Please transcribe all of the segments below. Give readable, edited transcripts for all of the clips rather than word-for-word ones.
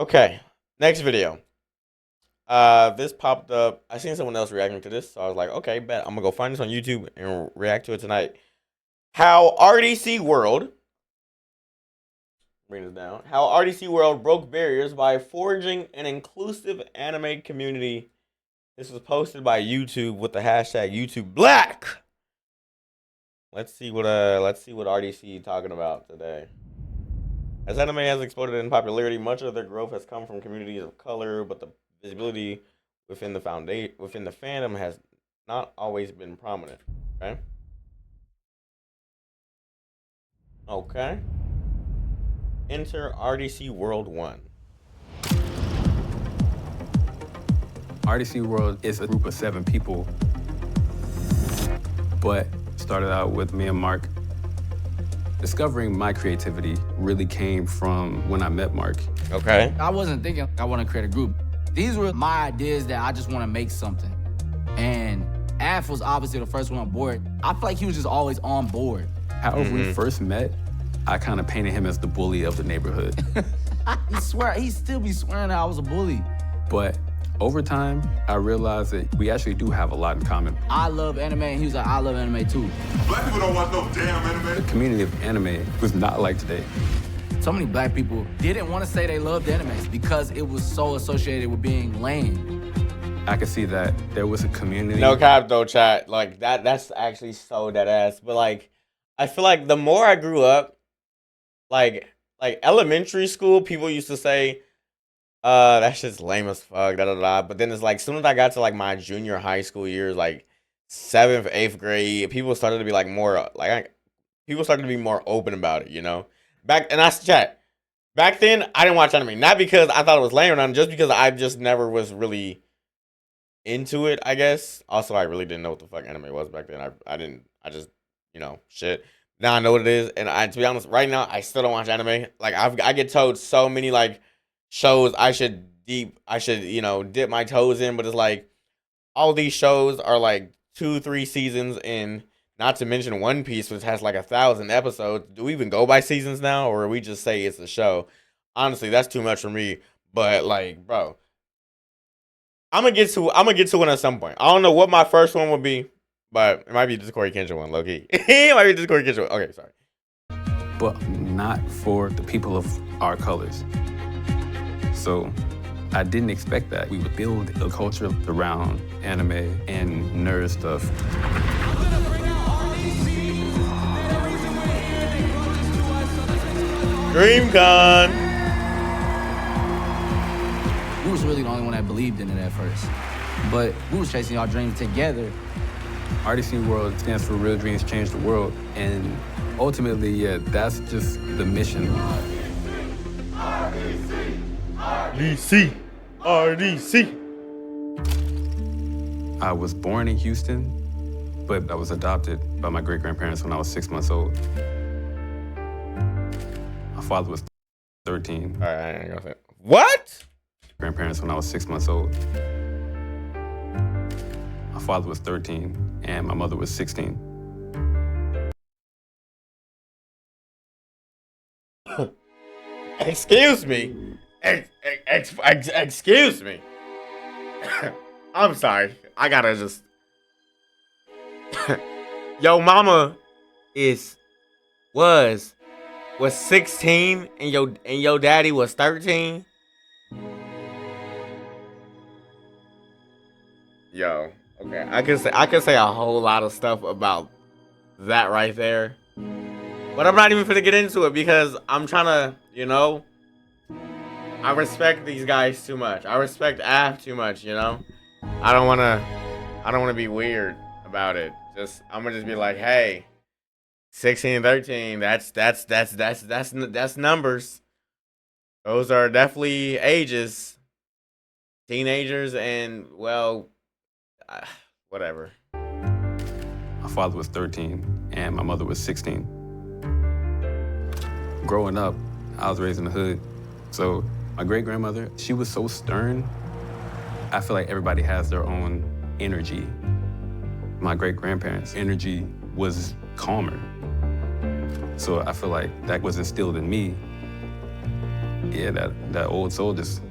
Okay, next video. This popped up. I seen someone else reacting to this, so I was like, okay, bet I'm gonna go find this on YouTube and react to it tonight. How RDC World, bring this down. How RDC World broke barriers by forging an inclusive anime community. This was posted by YouTube with the hashtag YouTube Black. Let's see what RDC talking about today. As anime has exploded in popularity, much of their growth has come from communities of color, but the visibility within the fandom has not always been prominent. Okay. Okay. Enter RDC World 1. RDC World is a group of 7 people, but started out with me and Mark. Discovering my creativity really came from when I met Mark. Okay. I wasn't thinking I want to create a group. These were my ideas that I just want to make something. And Af was obviously the first one on board. I feel like he was just always on board. However we first met, I kind of painted him as the bully of the neighborhood. He still be swearing that I was a bully. But over time, I realized that we actually do have a lot in common. I love anime, and he was like, I love anime too. Black people don't watch no damn anime. The community of anime was not like today. So many black people didn't want to say they loved anime because it was so associated with being lame. I could see that there was a community. No cap though, chat. Like that's actually so dead ass. But like, I feel like the more I grew up, like elementary school, people used to say, that shit's lame as fuck, da da da. But then it's like, soon as I got to like my junior high school years, like 7th, 8th grade, people started to be like more, people started to be more open about it, you know? Back then, I didn't watch anime. Not because I thought it was lame or nothing, just because I just never was really into it, I guess. Also, I really didn't know what the fuck anime was back then. I just, you know, shit. Now I know what it is. And to be honest, right now, I still don't watch anime. Like, I get told so many, like, shows I should, you know, dip my toes in. But it's like, all these shows are like 2-3 seasons in. Not to mention One Piece, which has like 1,000 episodes. Do we even go by seasons now, or we just say it's a show? Honestly, that's too much for me. But like, bro, I'm gonna get to one at some point. I don't know what my first one would be, but it might be the Corey Kenshin one, low key. It might be the Corey Kenshin one. Okay, sorry. But not for the people of our colors. So I didn't expect that. We would build a culture around anime and nerd stuff. DreamCon. We was really the only one that believed in it at first. But we was chasing our dreams together. RDC World stands for Real Dreams Change the World. And ultimately, yeah, that's just the mission. RDC. I was born in Houston, but I was adopted by my great-grandparents when I was 6 months old. My father was 13. All right, I ain't gonna say it. What? Grandparents when I was 6 months old. My father was 13 and my mother was 16. Excuse me. Excuse me. I'm sorry. I gotta just. Yo, mama was 16 and your daddy was 13. Yo, okay. I could say a whole lot of stuff about that right there. But I'm not even finna get into it because I'm trying to, you know, I respect these guys too much. I respect Af too much, you know? I don't wanna be weird about it. I'm gonna just be like, hey, 16 and 13, that's numbers. Those are definitely ages. Teenagers and, well, whatever. My father was 13 and my mother was 16. Growing up, I was raised in the hood. So my great-grandmother, she was so stern. I feel like everybody has their own energy. My great-grandparents' energy was calmer. So I feel like that was instilled in me. Yeah, that old soul just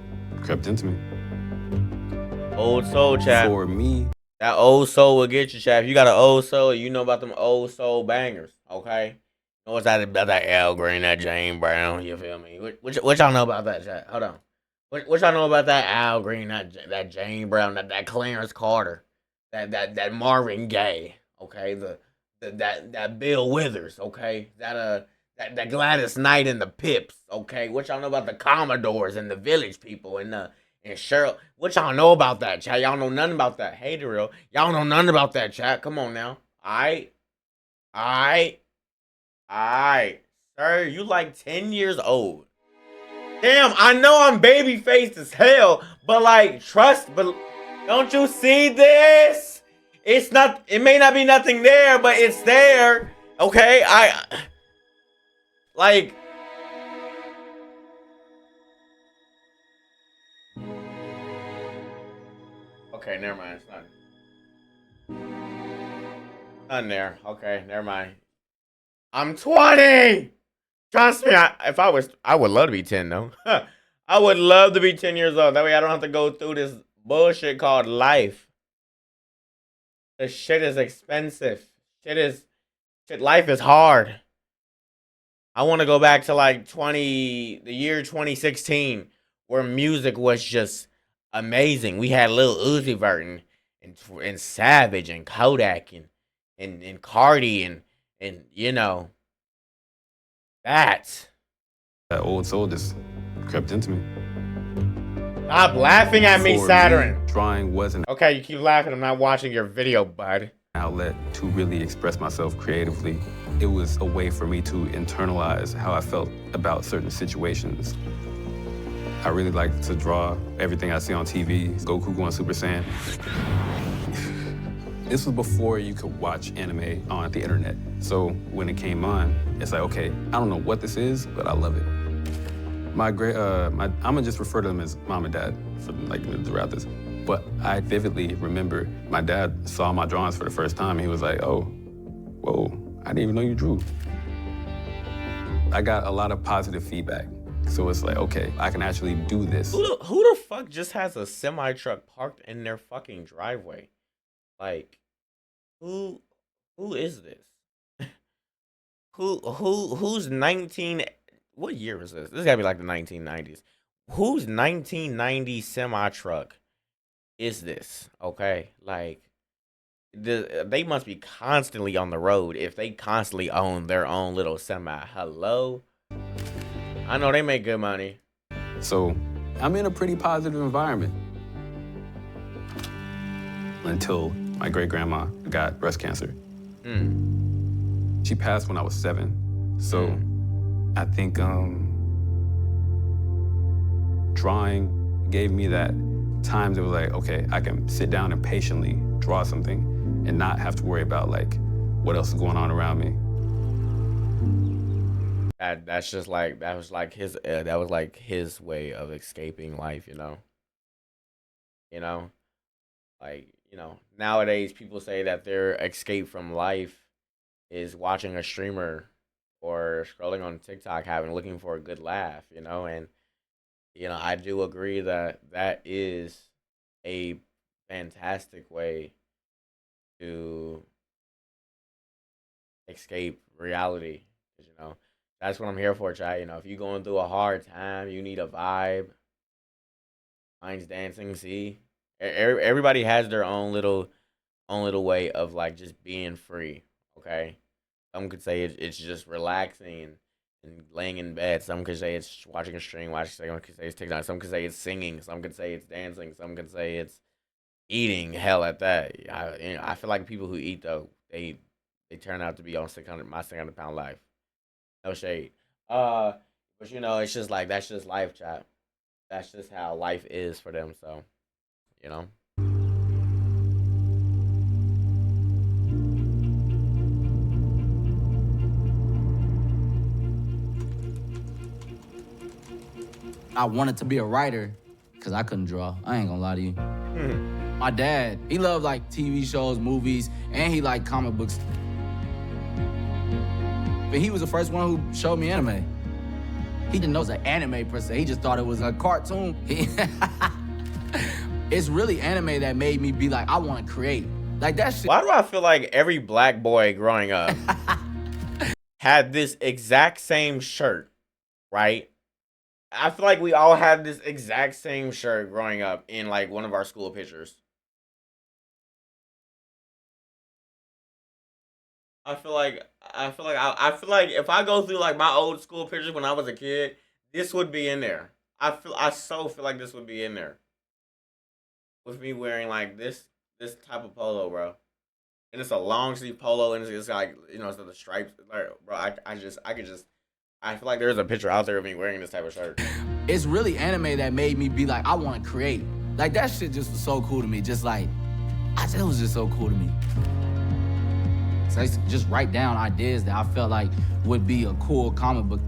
crept into me. Old soul, chap. For me, That old soul will get you, chap. If you got an old soul, you know about them old soul bangers, okay? Know what's that about that Al Green, that Jane Brown, you feel me? What y'all know about that, chat? Hold on. What y'all know about that Al Green, that Jane Brown, that Clarence Carter, that Marvin Gaye, okay? That Bill Withers, okay? That Gladys Knight and the Pips, okay? What y'all know about the Commodores and the Village People and Cheryl? What y'all know about that, chat? Y'all know nothing about that. Hey, Darrell, y'all know nothing about that, chat. Come on now. Alright, sir, you like 10 years old. Damn, I know I'm baby faced as hell, but like, but don't you see this? It may not be nothing there, but it's there. Okay, like, okay, never mind, it's not there. Okay, never mind. I'm 20! Trust me, I would love to be 10 though. I would love to be 10 years old. That way I don't have to go through this bullshit called life. This shit is expensive. Life is hard. I want to go back to like the year 2016, where music was just amazing. We had Lil Uzi Vert and Savage and Kodak and Cardi and you know, that old soul just crept into me. Stop laughing at me, Saturn. Drawing wasn't okay. You keep laughing. I'm not watching your video, bud. An outlet to really express myself creatively. It was a way for me to internalize how I felt about certain situations. I really like to draw everything I see on TV. Goku going Super Saiyan. This was before you could watch anime on the internet. So when it came on, it's like, okay, I don't know what this is, but I love it. I'm gonna just refer to them as mom and dad for like throughout this. But I vividly remember my dad saw my drawings for the first time and he was like, oh, whoa, I didn't even know you drew. I got a lot of positive feedback. So it's like, okay, I can actually do this. Who the fuck just has a semi truck parked in their fucking driveway? Like, who is this? Who's 19? What year is this? This gotta be like the 1990s. Whose 1990 semi truck is this? Okay, like they must be constantly on the road if they constantly own their own little semi. Hello, I know they make good money. So I'm in a pretty positive environment until my great-grandma got breast cancer. She passed when I was 7. So I think drawing gave me that time that was like, okay, I can sit down and patiently draw something and not have to worry about like what else is going on around me. That was like his way of escaping life, you know. Like, nowadays people say that their escape from life is watching a streamer or scrolling on TikTok looking for a good laugh, and I do agree that that is a fantastic way to escape reality. 'Cause, that's what I'm here for, chat. If you're going through a hard time, you need a vibe. Mine's dancing. See, everybody has their own little way of like just being free. Okay, some could say it's just relaxing and laying in bed. Some could say it's watching a stream. Some could say it's TikTok. Some could say it's singing. Some could say it's dancing. Some could say it's eating. Hell at that. I feel like people who eat though, they turn out to be on my 600-pound life. No shade. But it's just like that's just life, chat. That's just how life is for them. So, I wanted to be a writer because I couldn't draw. I ain't gonna lie to you. My dad, he loved like TV shows, movies, and he liked comic books. But he was the first one who showed me anime. He didn't know it was an anime per se. He just thought it was a cartoon. It's really anime that made me be like, I want to create. Like that shit. Why do I feel like every black boy growing up had this exact same shirt, right? I feel like we all had this exact same shirt growing up in like one of our school pictures. I feel like if I go through like my old school pictures when I was a kid, this would be in there. I so feel like this would be in there. With me wearing like this type of polo, bro. And it's a long sleeve polo and it's like, you know, it's the stripes. Like, bro, I feel like there's a picture out there of me wearing this type of shirt. It's really anime that made me be like, I want to create. Like that shit just was so cool to me. Just like, it was just so cool to me. So I used to just write down ideas that I felt like would be a cool comic book.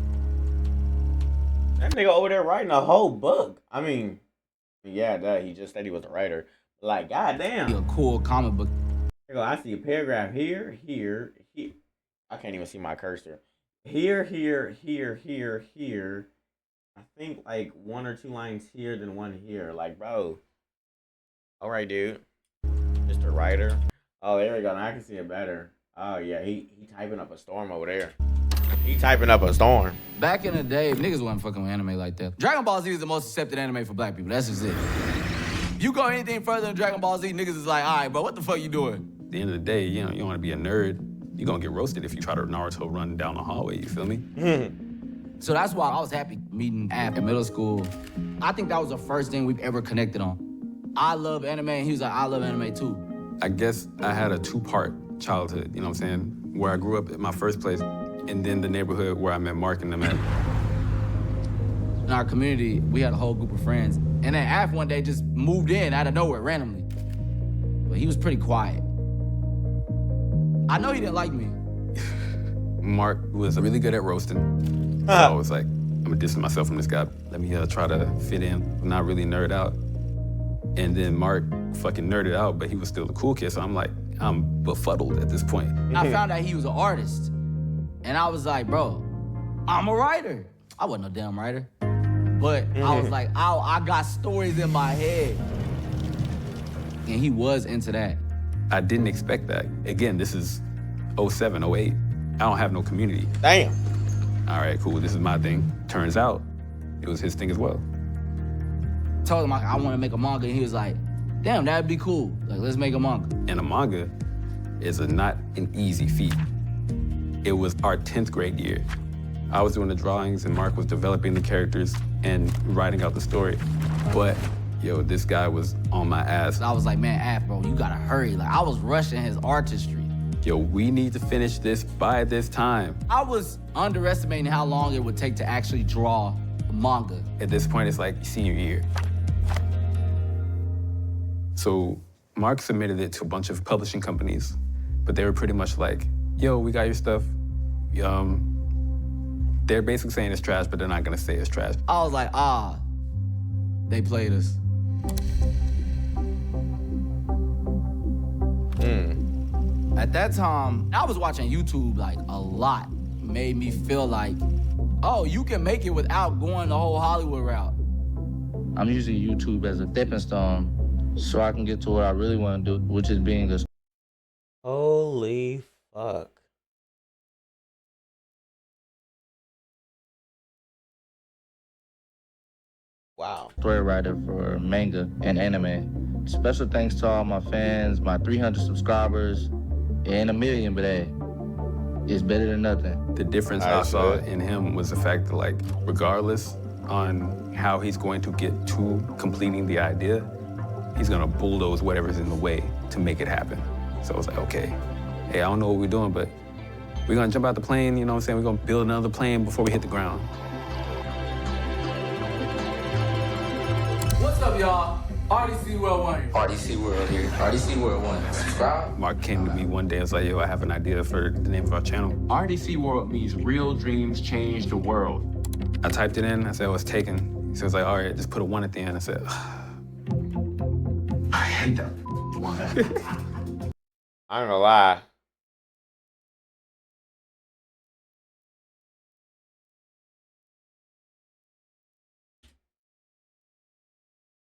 That nigga over there writing a whole book. I mean, yeah, he just said he was a writer. Like, goddamn. A cool comic book. I see a paragraph here. I can't even see my cursor. Here. I think like 1 or 2 lines here, then 1 here. Like, bro. All right, dude. Mr. Writer. Oh, there we go. Now I can see it better. Oh yeah, he typing up a storm over there. He typing up a storm. Back in the day, niggas wasn't fucking with anime like that. Dragon Ball Z is the most accepted anime for black people. That's just it. If you go anything further than Dragon Ball Z, niggas is like, all right, bro, what the fuck you doing? At the end of the day, you know, you don't want to be a nerd. You're going to get roasted if you try to Naruto run down the hallway, you feel me? So that's why I was happy meeting Af in middle school. I think that was the first thing we've ever connected on. I love anime, and he was like, I love anime too. I guess I had a 2-part childhood, you know what I'm saying? Where I grew up at my first place, and then the neighborhood where I met Mark and them at. In our community, we had a whole group of friends. And then Af one day just moved in out of nowhere randomly. But he was pretty quiet. I know he didn't like me. Mark was really good at roasting. So I was like, I'm gonna distance myself from this guy. Let me try to fit in, not really nerd out. And then Mark fucking nerded out, but he was still the cool kid. So I'm like, I'm befuddled at this point. I found out he was an artist. And I was like, bro, I'm a writer. I wasn't no damn writer. But I was like, I got stories in my head. And he was into that. I didn't expect that. Again, this is 07, 08. I don't have no community. Damn. All right, cool, this is my thing. Turns out, it was his thing as well. Told him I want to make a manga, and he was like, damn, that'd be cool. Like, let's make a manga. And a manga is not an easy feat. It was our 10th grade year. I was doing the drawings and Mark was developing the characters and writing out the story. But, yo, this guy was on my ass. I was like, man, Af, bro, you gotta hurry. Like, I was rushing his artistry. Yo, we need to finish this by this time. I was underestimating how long it would take to actually draw a manga. At this point, it's like senior year. So Mark submitted it to a bunch of publishing companies, but they were pretty much like, yo, we got your stuff. They're basically saying it's trash, but they're not gonna say it's trash. I was like, they played us. At that time, I was watching YouTube like a lot. It made me feel like, oh, you can make it without going the whole Hollywood route. I'm using YouTube as a stepping stone so I can get to what I really want to do, which is being a Holy fuck. Wow. story writer for manga and anime. Special thanks to all my fans, my 300 subscribers, and 1 million, but hey, it's better than nothing. The difference I saw in him was the fact that, like, regardless on how he's going to get to completing the idea, he's gonna bulldoze whatever's in the way to make it happen. So I was like, okay, hey, I don't know what we're doing, but we're gonna jump out the plane, you know what I'm saying? We're gonna build another plane before we hit the ground. What's up, y'all? RDC World 1. RDC World here. RDC World 1. Subscribe. Mark came to me one day and was like, yo, I have an idea for the name of our channel. RDC World means real dreams change the world. I typed it in, I said, oh, it's taken. He said, like, all right, just put a 1 at the end. I said, I hate that. I ain't gonna lie.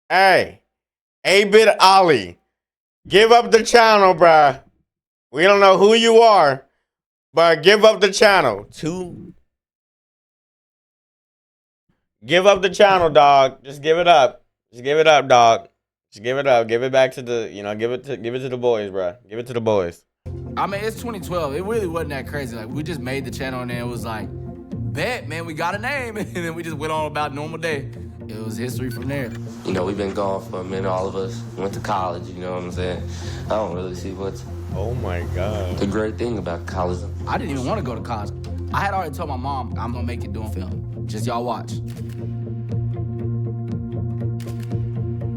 Hey, 8-Bit Ollie, give up the channel, bruh. We don't know who you are, but give up the channel. Give up the channel, dog. Just give it up. Just give it up, dog. Just give it up. Give it back to the, give it to the boys, bruh. Give it to the boys. I mean, it's 2012. It really wasn't that crazy. Like, we just made the channel and then it was like, bet, man, we got a name. And then we just went on about normal day. It was history from there. You know, we've been gone for a minute. All of us went to college, you know what I'm saying? I don't really see what's Oh my God. the great thing about college. I didn't even want to go to college. I had already told my mom, I'm gonna make it doing film. Just y'all watch.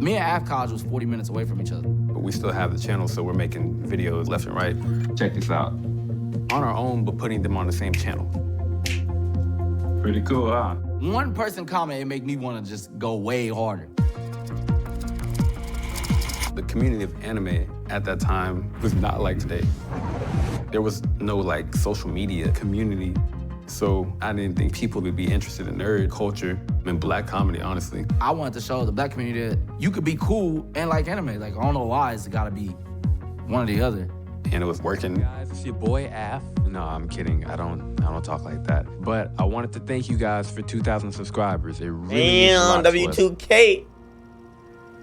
Me and Af College was 40 minutes away from each other. But we still have the channel, so we're making videos left and right. Check this out. On our own, but putting them on the same channel. Pretty cool, huh? One person comment, it make me want to just go way harder. The community of anime at that time was not like today. There was no like social media community, so I didn't think people would be interested in nerd culture and black comedy, honestly. I wanted to show the black community that you could be cool and like anime. Like, I don't know why it's gotta be one or the other. And it was working. Guys, it's your boy Af. No, I'm kidding. I don't talk like that. But I wanted to thank you guys for 2,000 subscribers. It really means a lot Damn, to us. W2K.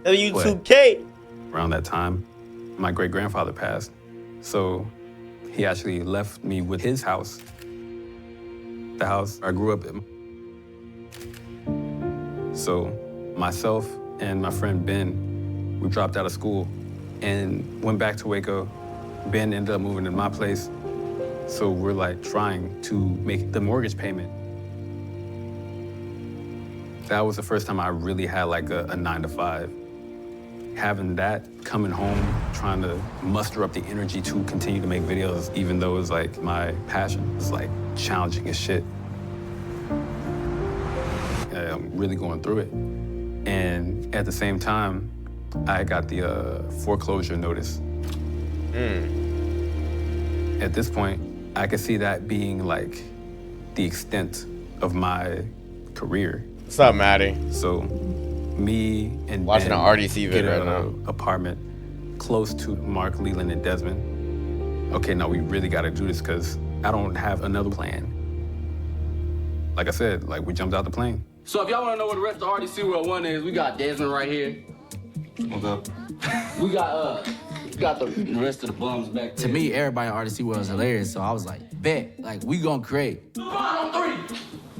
W2K. Around that time, my great-grandfather passed. So he actually left me with his house, the house I grew up in. So myself and my friend Ben, we dropped out of school and went back to Waco. Ben ended up moving to my place. So we're like trying to make the mortgage payment. That was the first time I really had like a 9-to-5. Having that, coming home, trying to muster up the energy to continue to make videos, even though it was like my passion, it's like challenging as shit. I'm really going through it. And at the same time, I got the foreclosure notice. At this point, I could see that being like the extent of my career. What's up, Maddie? So me and Watching Ben an RDC get video right an apartment close to Mark, Leland, and Desmond. Okay, now we really gotta do this because I don't have another plan. Like I said, like we jumped out the plane. So if y'all want to know what the rest of RDC World 1 is, we got Desmond right here. What's up? We got the rest of the bums back there. To me, everybody in RDC World is hilarious, so I was like, bet, like, we gonna create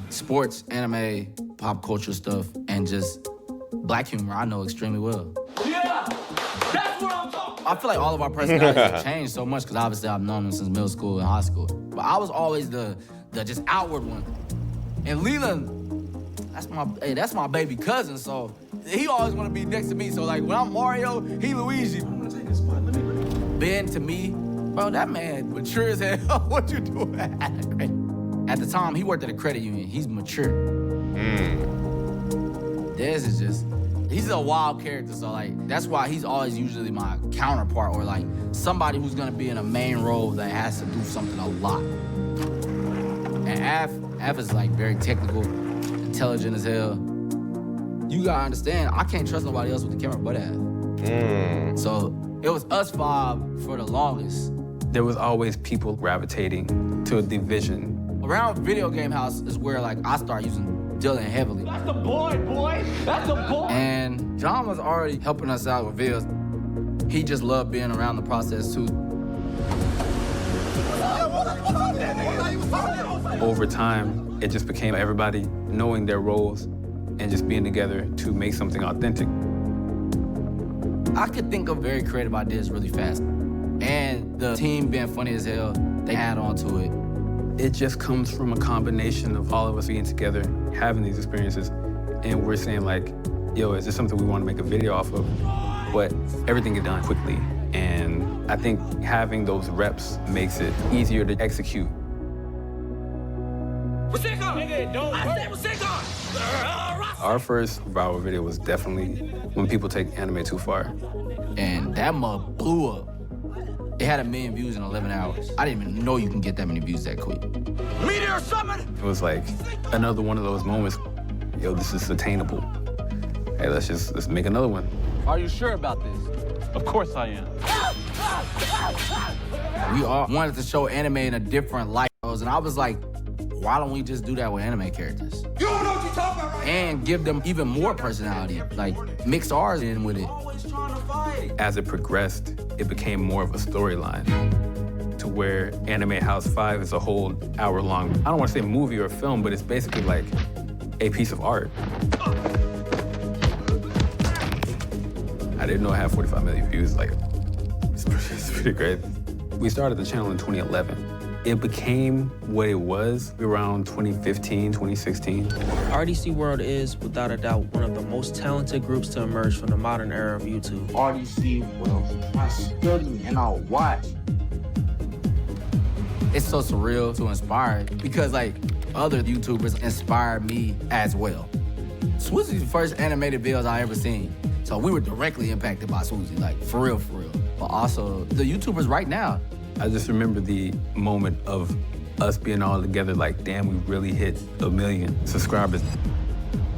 sports, anime, pop culture stuff, and just black humor I know extremely well. Yeah, that's what I'm talking about. I feel like all of our personalities have changed so much because obviously I've known them since middle school and high school. But I was always the just outward one. And Leland, that's my baby cousin, so he always want to be next to me. So like when I'm Mario, he Luigi. I'm gonna take his spot. Let me. Ben to me, bro, that man mature as hell. What you doing? At the time, he worked at a credit union. He's mature. Dez is just, he's a wild character. So like that's why he's always usually my counterpart or like somebody who's gonna be in a main role that has to do something a lot. And Af is like very technical, intelligent as hell. You gotta understand, I can't trust nobody else with the camera but Af. So it was us five for the longest. There was always people gravitating to the vision. Around Video Game House is where like I start using Dylan heavily. That's the boy. That's the boy. And John was already helping us out with videos. He just loved being around the process too. Over time, it just became everybody knowing their roles and just being together to make something authentic. I could think of very creative ideas really fast. And the team being funny as hell, they add on to it. It just comes from a combination of all of us being together, having these experiences, and we're saying like, yo, is this something we want to make a video off of? But everything is done quickly. And I think having those reps makes it easier to execute. Our first viral video was definitely when people take anime too far. And that mug blew up. It had 1 million views in 11 hours. I didn't even know you can get that many views that quick. Meteor summon. It was like another one of those moments, yo, this is attainable. hey, let's make another one. Are you sure about this? Of course I am. We all wanted to show anime in a different light, and I was like, why don't we just do that with anime characters? You don't know what you're talking about, right? And give them even more personality, like mix ours in with it. As it progressed, it became more of a storyline to where Anime House 5 is a whole hour-long, I don't want to say movie or film, but it's basically like a piece of art. I didn't know it had 45 million views. Like, it's pretty great. We started the channel in 2011. It became what it was around 2015, 2016. RDC World is, without a doubt, one of the most talented groups to emerge from the modern era of YouTube. RDC World, I study and I watch. It's so surreal to inspire because like other YouTubers inspired me as well. Swoozy's the first animated videos I ever seen. So we were directly impacted by Swoozy, like for real, for real. But also the YouTubers right now. I just remember the moment of us being all together like, damn, we really hit 1 million subscribers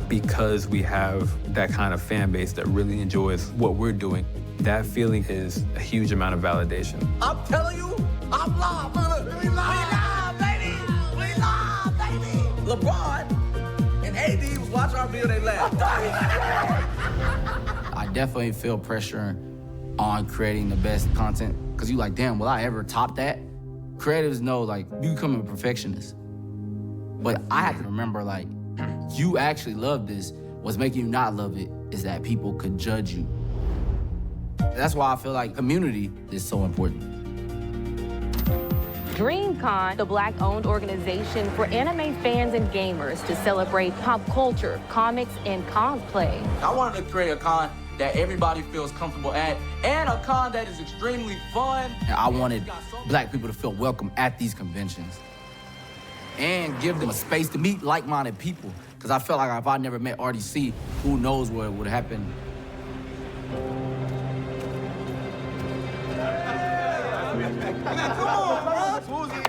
because we have that kind of fan base that really enjoys what we're doing. That feeling is a huge amount of validation. I'm telling you, I'm live, brother. We live, baby. We live, baby. LeBron and AD was watching our video, they laughed. I definitely feel pressure on creating the best content because you like, damn, will I ever top that? Creatives know, like, you become a perfectionist. But I have to remember, like, you actually love this. What's making you not love it is that people could judge you. That's why I feel like community is so important. DreamCon, the Black-owned organization for anime fans and gamers to celebrate pop culture, comics, and cosplay. I wanted to create a con that everybody feels comfortable at, and a con that is extremely fun. And I wanted Black people to feel welcome at these conventions and give them a space to meet like-minded people. Because I felt like if I never met RDC, who knows what would happen.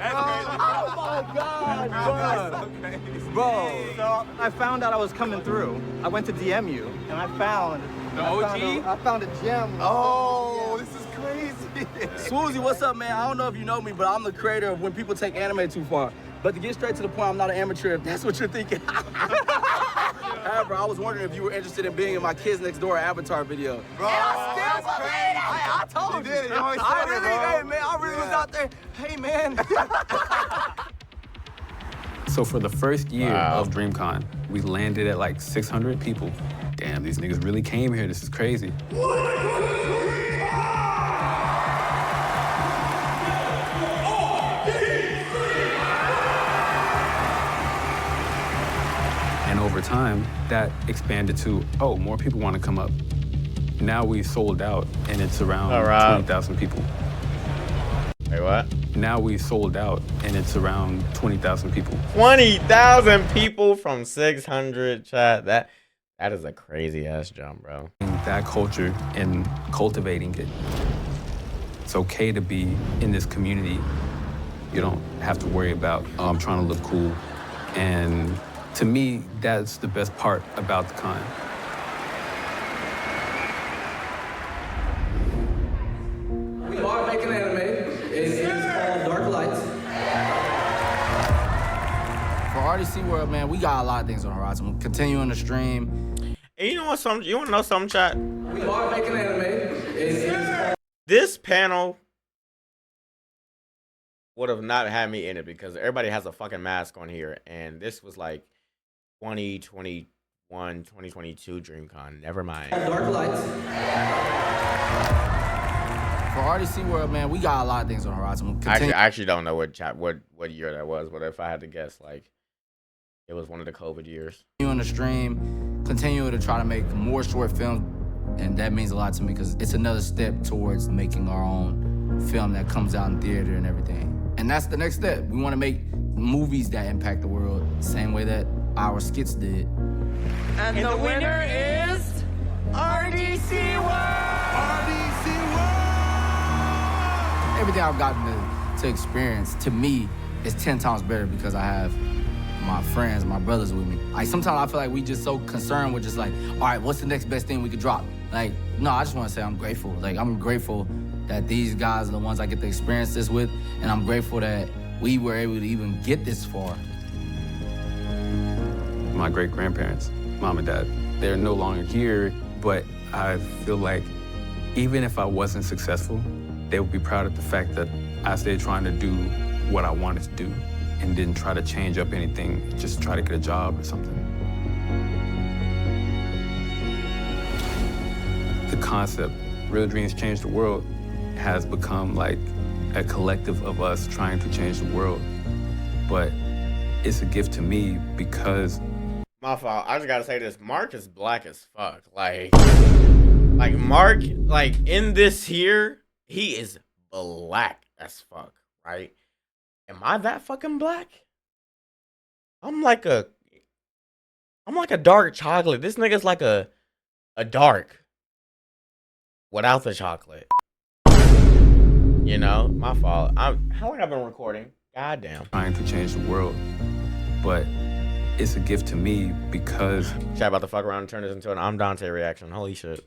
Oh my God, bro. So I found out I was coming through. I went to DM you, and I found I found a gem. Oh, this is crazy. Swoozy, what's up, man? I don't know if you know me, but I'm the creator of When People Take Anime Too Far. But to get straight to the point, I'm not an amateur, if that's what you're thinking. However, I was wondering if you were interested in being in my Kids Next Door Avatar video. Bro, I still believe it. I told you. did it. You always I said it, really, bro. hey, man, I really was out there. Hey, man. So for the first year of DreamCon, we landed at like 600 people. Damn, these niggas really came here. This is crazy. And over time, that expanded to, oh, more people want to come up. Now we've sold out, and it's around 20,000 people. Wait, what? Now we've sold out, and it's around 20,000 people. 20,000 people from 600, chat. That is a crazy ass jump, bro. That culture and cultivating it. It's okay to be in this community. You don't have to worry about, oh, I'm trying to look cool. And to me, that's the best part about the con. We are making anime. It's called Dark Lights. For RDC World, man, we got a lot of things on the horizon. We're continuing to stream. And you know what? You want to know something, chat? We are making anime. This panel would have not had me in it because everybody has a fucking mask on here, and this was like 2021, 2022 DreamCon. Never mind. Dark Lights. For RDC World, man, we got a lot of things on the horizon. I actually don't know what year that was, but if I had to guess, like, it was one of the COVID years. On the stream, continuing to try to make more short films, and that means a lot to me because it's another step towards making our own film that comes out in theater and everything. And that's the next step. We want to make movies that impact the world the same way that our skits did. And the winner is RDC World! RDC World! Everything I've gotten to experience, to me, is 10 times better because I have my friends, my brothers with me. Like sometimes I feel like we just so concerned with just like, all right, what's the next best thing we could drop? Like, no, I just want to say I'm grateful. Like I'm grateful that these guys are the ones I get to experience this with, and I'm grateful that we were able to even get this far. My great-grandparents, mom and dad, they're no longer here, but I feel like even if I wasn't successful, they would be proud of the fact that I stayed trying to do what I wanted to do and didn't try to change up anything, just try to get a job or something. The concept, Real Dreams Change the World, has become like a collective of us trying to change the world. But it's a gift to me because... My fault. I just gotta say this. Mark is black as fuck. Like Mark, like in this here, he is black as fuck, right? Am I that fucking black? I'm like a dark chocolate. This nigga's like a dark without the chocolate. You know, my fault. How long I've been recording? Goddamn. Trying to change the world, but it's a gift to me because... Chat about to fuck around and turn this into an I'm Dante reaction. Holy shit.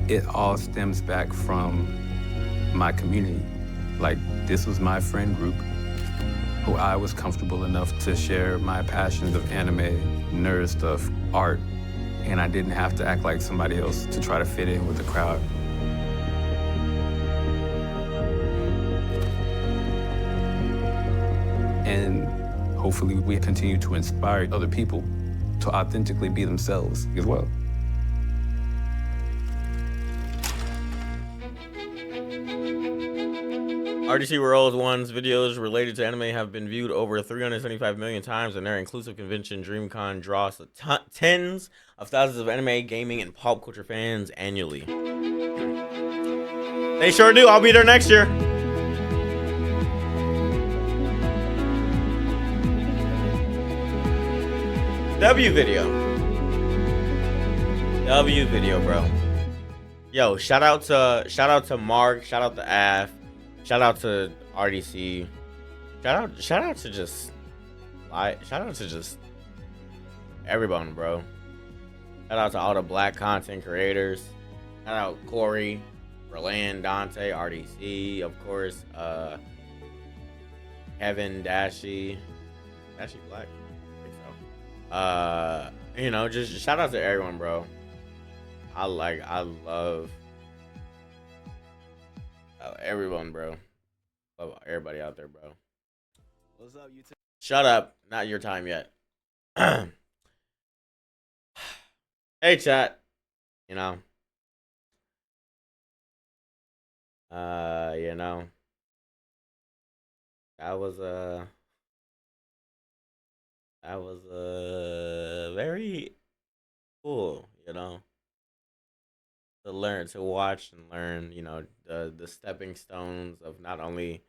It all stems back from my community. Like, this was my friend group who I was comfortable enough to share my passions of anime, nerd stuff, art, and I didn't have to act like somebody else to try to fit in with the crowd. And hopefully we continue to inspire other people to authentically be themselves as well. RDC World One's videos related to anime have been viewed over 375 million times, and their inclusive convention DreamCon draws tens of thousands of anime, gaming, and pop culture fans annually. They sure do. I'll be there next year. W video, bro. Yo, shout out to Mark, shout out to Af, shout out to RDC, shout out to just everyone, bro. Shout out to all the black content creators. Shout out Corey, Berlin, Dante, RDC, of course, Kevin, Dashy black. You know, just shout out to everyone, bro. I love everyone, bro. Love everybody out there, bro. What's up, you? Shut up. Not your time yet. Hey, chat. You know. You know. That was very cool, you know, to watch and learn, you know, the stepping stones of not only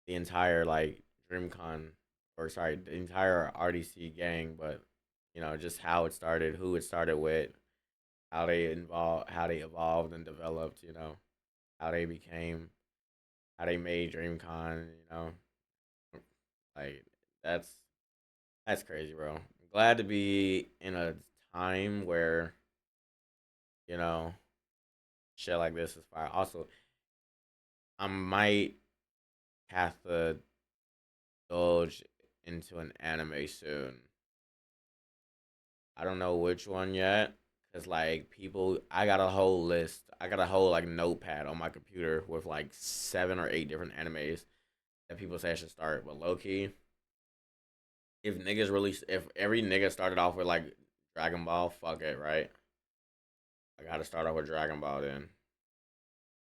the entire like DreamCon, or sorry, the entire RDC gang, but you know, just how it started, who it started with, how they evolved and developed, you know, how they made DreamCon, you know, like that's crazy, bro. I'm glad to be in a time where, you know, shit like this is fire. Also, I might have to indulge into an anime soon. I don't know which one yet, cause like I got a whole list. I got a whole like notepad on my computer with like 7 or 8 different animes that people say I should start. But low key, if every nigga started off with like Dragon Ball, fuck it, right? I gotta start off with Dragon Ball then.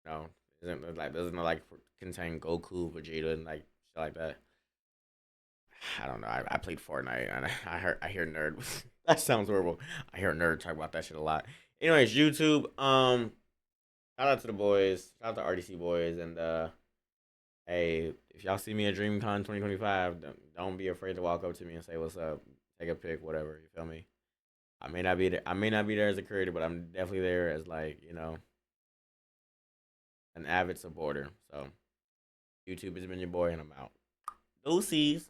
No, doesn't it like contain Goku, Vegeta, and like shit like that? I don't know. I played Fortnite and I hear nerd. That sounds horrible. I hear nerd talk about that shit a lot. Anyways, YouTube. Shout out to the boys. Shout out to RDC boys. And hey, if y'all see me at DreamCon 2025, don't be afraid to walk up to me and say what's up. Take a pic, whatever. You feel me? I may not be there. I may not be there as a creator, but I'm definitely there as like, you know, an avid supporter. So YouTube has been your boy, and I'm out. Deuces.